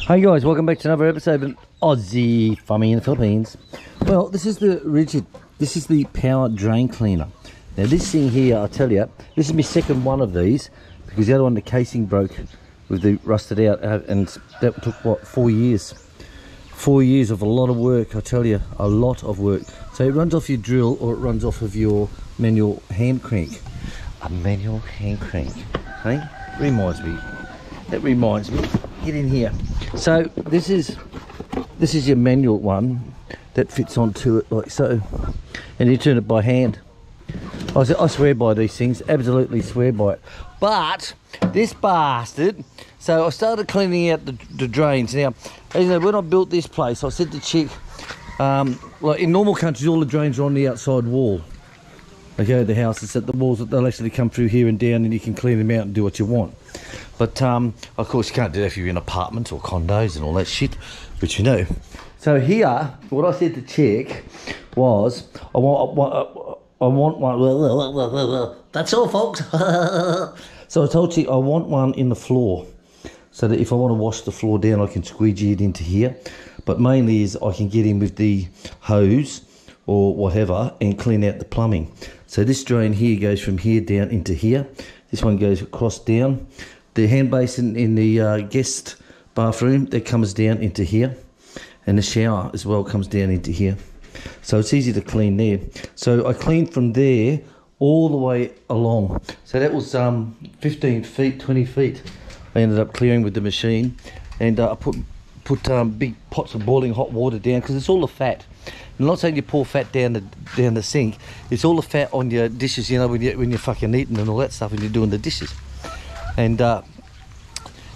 Hi guys, welcome back to another episode of Aussie Farming in the Philippines. Well, this is the power drain cleaner. Now this thing here, I'll tell you, this is my second one of these because the other one, the casing broke with the rusted out, and that took what, 4 years. 4 years of a lot of work, I tell you, a lot of work. So it runs off your drill or it runs off of your manual hand crank. A manual hand crank, hey? That reminds me, get in here. So this is your manual one that fits onto it like so, and you turn it by hand. I swear by these things, absolutely swear by it. But this bastard, so I started cleaning out the drains. Now, as you know, when I built this place, I said to chick, like in normal countries, all the drains are on the outside wall. Okay, the houses at the walls, they'll actually come through here and down, and you can clean them out and do what you want. But of course you can't do that if you're in apartments or condos and all that shit, which you know. So here, what I said to chick was, I want one. That's all, folks. So I told chick I want one in the floor, so that if I want to wash the floor down, I can squeegee it into here. But mainly is I can get in with the hose or whatever and clean out the plumbing. So this drain here goes from here down into here. This one goes across down. The hand basin in the guest bathroom, that comes down into here. And the shower as well comes down into here. So it's easy to clean there. So I cleaned from there all the way along. So that was 15 feet, 20 feet. I ended up clearing with the machine. And I put big pots of boiling hot water down, because it's all the fat. I'm not saying you pour fat down the sink. It's all the fat on your dishes, you know, when you're fucking eating and all that stuff, when you're doing the dishes. And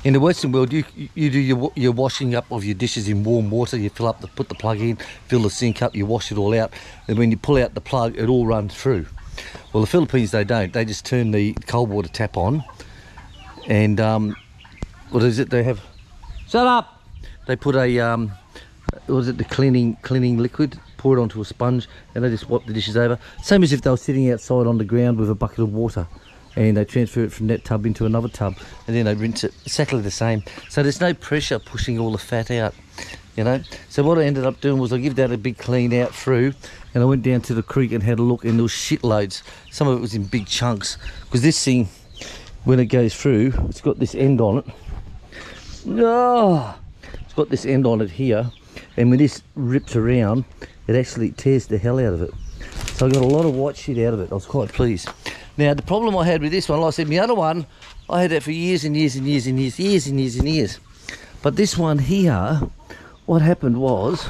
in the Western world, you do your washing up of your dishes in warm water. You put the plug in, fill the sink up, you wash it all out. And when you pull out the plug, it all runs through. Well, the Philippines, they don't. They just turn the cold water tap on, and what is it? They have. Shut up. They put a what is it? The cleaning liquid. Pour it onto a sponge, and they just wipe the dishes over. Same as if they were sitting outside on the ground with a bucket of water, and they transfer it from that tub into another tub, and then they rinse it. Exactly the same. So there's no pressure pushing all the fat out, you know. So what I ended up doing was I give that a big clean out through, and I went down to the creek and had a look, and there was shitloads. Some of it was in big chunks, because this thing, when it goes through, it's got this end on it. Oh, it's got this end on it here, and when this rips around, it actually tears the hell out of it. So I got a lot of white shit out of it. I was quite pleased. Now the problem I had with this one, like I said, my other one, I had that for years and years and years and years. But this one here, what happened was,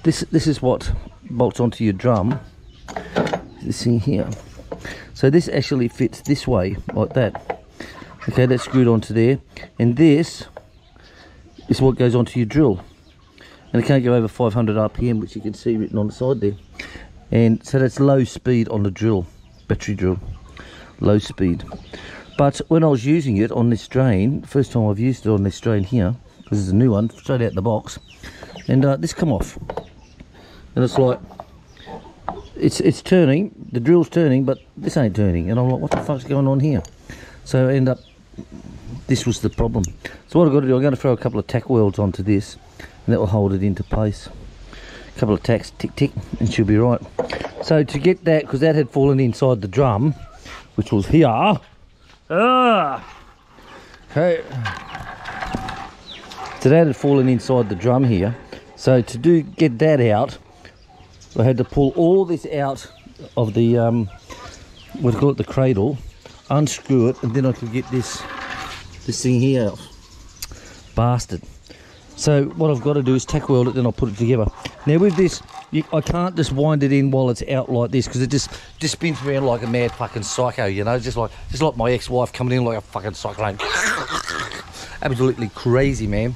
this is what bolts onto your drum. This thing here. So this actually fits this way, like that. Okay, that's screwed onto there. And this is what goes onto your drill. And it can't go over 500 RPM, which you can see written on the side there. And so that's low speed on the drill, battery drill, low speed. But when I was using it on this drain, first time I've used it on this drain here, because it's a new one, straight out the box, and this come off. And it's like, it's turning, the drill's turning, but this ain't turning. And I'm like, what the fuck's going on here? So I end up, this was the problem. So what I've got to do, I'm going to throw a couple of tack welds onto this, and that will hold it into place. A couple of tacks, tick tick, and she'll be right. So to get that, because that had fallen inside the drum, which was here. Okay. So that had fallen inside the drum here. So to get that out, I had to pull all this out of the what do you call it, the cradle, unscrew it, and then I could get this thing here out. Bastard. So what I've got to do is tack weld it, then I'll put it together. Now with this, I can't just wind it in while it's out like this, because it just spins around like a mad fucking psycho, you know, just like my ex-wife coming in like a fucking cyclone. Absolutely crazy, man.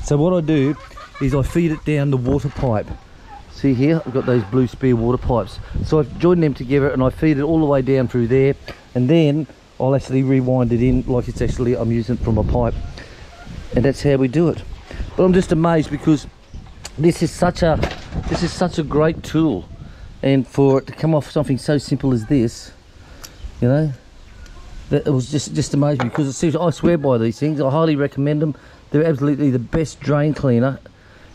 So what I do is I feed it down the water pipe. See here, I've got those blue spear water pipes. So I've joined them together and I feed it all the way down through there, and then I'll actually rewind it in like it's actually, I'm using it from a pipe. And that's how we do it. But I'm just amazed, because this is such a great tool, and for it to come off something so simple as this, you know, that it was just amazing. Because it seems, I swear by these things, I highly recommend them. They're absolutely the best drain cleaner.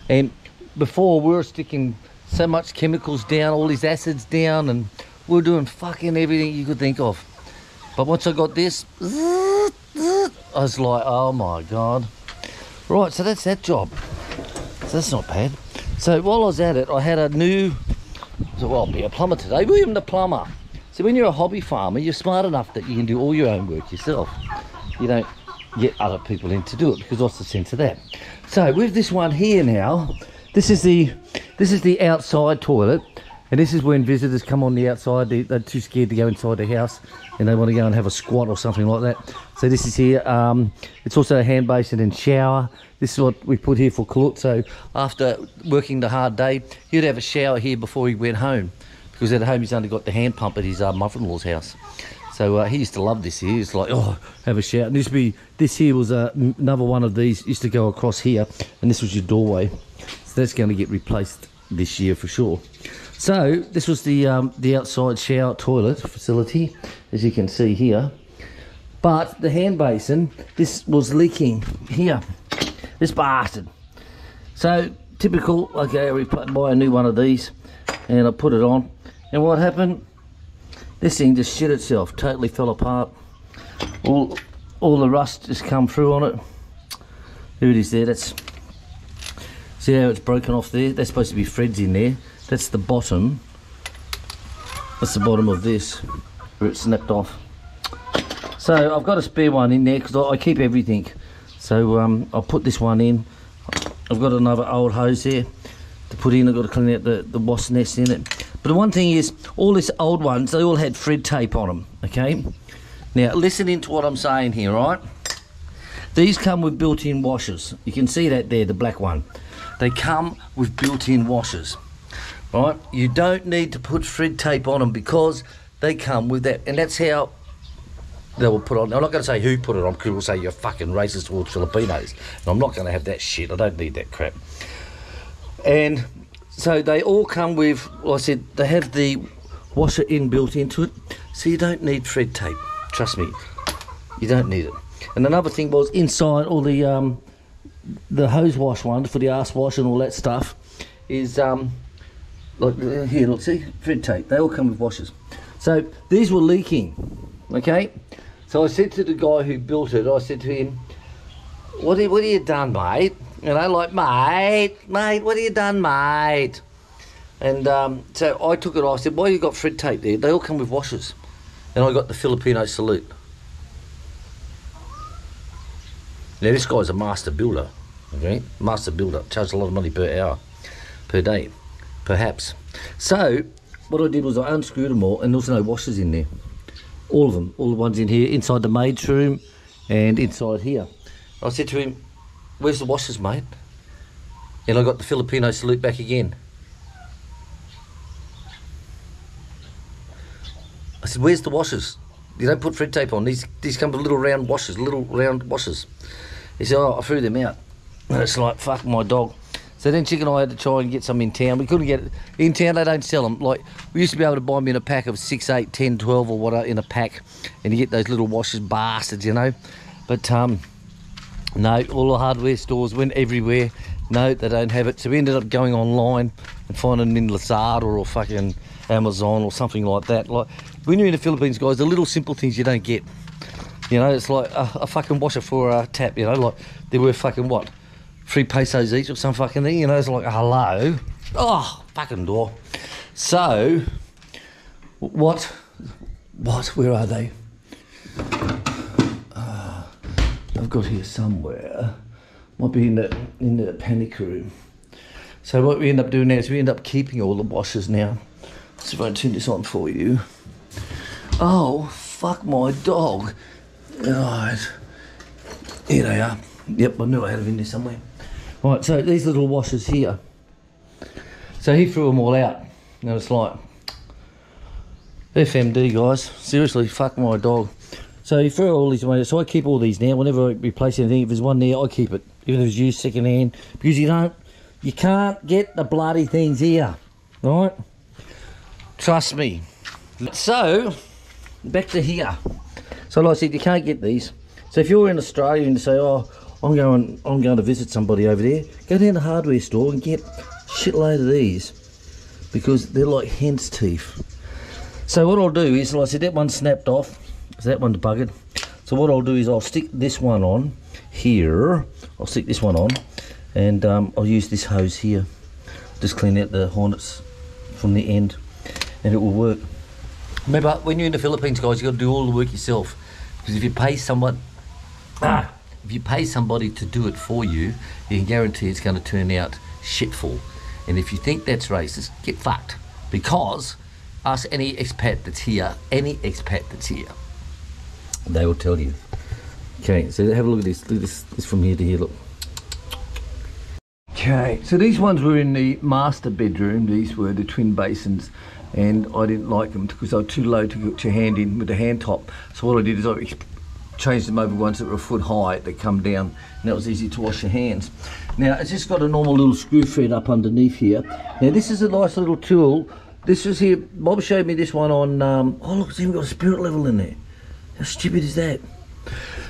And before we were sticking so much chemicals down, all these acids down, and we were doing fucking everything you could think of. But once I got this, I was like, oh my God. Right, so that's that job. So that's not bad. So while I was at it, I had a new, so I'll be a plumber today. William the plumber. So when you're a hobby farmer, you're smart enough that you can do all your own work yourself. You don't get other people in to do it, because what's the sense of that? So with this one here now, this is the outside toilet, and this is when visitors come on the outside. They're too scared to go inside the house, and they want to go and have a squat or something like that. So this is here. It's also a hand basin and shower. This is what we put here for Kalut. So after working the hard day, he'd have a shower here before he went home, because at home he's only got the hand pump at his mother-in-law's house. So he used to love this here. It's like, oh, have a shower. And this here was another one of these. Used to go across here, and this was your doorway. So that's going to get replaced this year for sure. So this was the outside shower toilet facility, as you can see here. But the hand basin, this was leaking here. This bastard. So typical. Okay, I buy a new one of these, and I put it on. And what happened? This thing just shit itself, totally fell apart. All the rust just come through on it. There it is there, see how it's broken off there? There's supposed to be threads in there. That's the bottom. That's the bottom of this, where it snapped off. So I've got a spare one in there, because I keep everything. So I'll put this one in. I've got another old hose there to put in. I've got to clean out the wasp nest in it. But the one thing is, all these old ones, they all had thread tape on them, okay? Now, listen into what I'm saying here, right? These come with built-in washers. You can see that there, the black one. They come with built-in washers, right? You don't need to put thread tape on them, because they come with that. And that's how they will put on. I'm not going to say who put it on, because we'll say you're fucking racist towards Filipinos. And I'm not going to have that shit. I don't need that crap. And so they all come with, well, I said, they have the washer inbuilt into it, so you don't need thread tape. Trust me, you don't need it. And another thing was, inside all the hose wash ones for the arse wash and all that stuff is like here, look, see, thread tape. They all come with washers. So these were leaking, okay? So I said to the guy who built it, I said to him, what have you done, mate? You know, like, mate, what have you done, mate? And so I took it off. I said, why you got thread tape there? They all come with washers. And I got the Filipino salute. Now, this guy's a master builder, okay? Master builder. Charged a lot of money per hour, per day, perhaps. So what I did was I unscrewed them all, and there was no washers in there. All of them, all the ones in here, inside the maid's room and inside here. I said to him, where's the washers, mate? And I got the Filipino salute back again. I said, where's the washers? You don't put thread tape on. These come with little round washers, He said, oh, I threw them out. And it's like, fuck my dog. So then Chick and I had to try and get some in town. We couldn't get it. In town, they don't sell them. Like, we used to be able to buy them in a pack of 6, 8, 10, 12 or whatever in a pack. And you get those little washers, bastards, you know. But, no, all the hardware stores went everywhere. No, they don't have it. So we ended up going online and finding them in Lazada or fucking Amazon or something like that. Like, when you're in the Philippines, guys, the little simple things you don't get. You know, it's like a fucking washer for a tap, you know, like they were fucking what? 3 pesos each or some fucking thing, you know, it's like, hello. Oh, fucking door. So, what, where are they? I've got here somewhere. Might be in the panic room. So what we end up doing now is we end up keeping all the washers now. So if I turn this on for you. Oh, fuck my dog. Right. Here they are. Yep, I knew I had them in there somewhere. Right, so these little washers here. So he threw them all out. And it's like, FMD, guys. Seriously, fuck my dog. So he threw all these away. So I keep all these now. Whenever I replace anything, if there's one there, I keep it. Even if it's used second hand. Because you can't get the bloody things here. Right? Trust me. So, back to here. So like I said, you can't get these. So if you're in Australia and you say, oh, I'm going to visit somebody over there. Go down to the hardware store and get a shitload of these, because they're like hen's teeth. So what I'll do is, like I said, that one snapped off, so that one's buggered. So what I'll do is I'll stick this one on here. I'll stick this one on, and I'll use this hose here. Just clean out the hornets from the end, and it will work. Remember, when you're in the Philippines, guys, you've got to do all the work yourself. Because if you pay someone, if you pay somebody to do it for you, you can guarantee it's going to turn out shitful. And if you think that's racist, get fucked. Because ask any expat that's here, they will tell you. Okay, so have a look at this. Look at this from here to here, look. Okay, so these ones were in the master bedroom. These were the twin basins, and I didn't like them because they were too low to get your hand in with the hand top. So what I did is I changed them over ones that were a foot high. They come down, and that was easy to wash your hands. Now it's just got a normal little screw thread up underneath here. Now this is a nice little tool. This was here. Bob showed me this one on. Oh look, it's even got a spirit level in there. How stupid is that?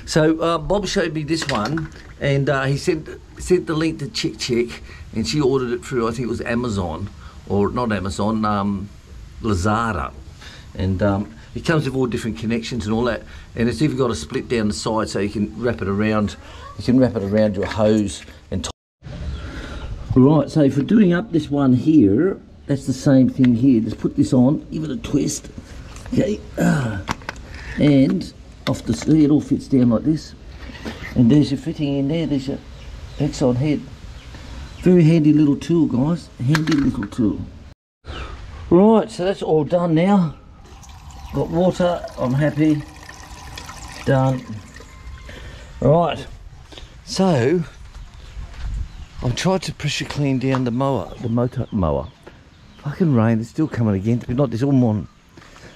So Bob showed me this one, and he sent the link to Chick, and she ordered it through, I think it was Amazon, or not Amazon, Lazada, and it comes with all different connections and all that, and it's even got a split down the side so you can wrap it around. You can wrap it around your hose and. Right, so for doing up this one here, that's the same thing here. Just put this on, give it a twist, okay, and off the sleeve, it all fits down like this, and there's your fitting in there. There's your Exxon head. Very handy little tool, guys. Handy little tool. Right, so that's all done now. Got water. I'm happy. Done. Right. So I'm trying to pressure clean down the mower, the motor mower. Fucking rain. It's still coming again. But not this all morning.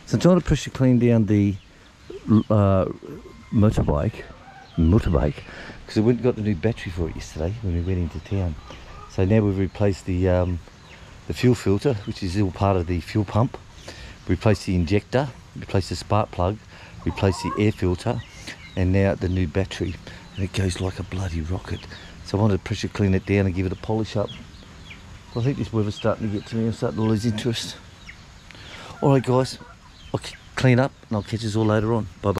So I'm trying to pressure clean down the motorbike, because we got the new battery for it yesterday when we went into town. So now we've replaced the fuel filter, which is all part of the fuel pump. We replaced the injector, replaced the spark plug, replaced the air filter, and now the new battery, and it goes like a bloody rocket. So I wanted to pressure clean it down and give it a polish up. Well, I think this weather's starting to get to me. I'm starting to lose interest. All right, guys, I'll clean up and I'll catch us all later on. Bye bye.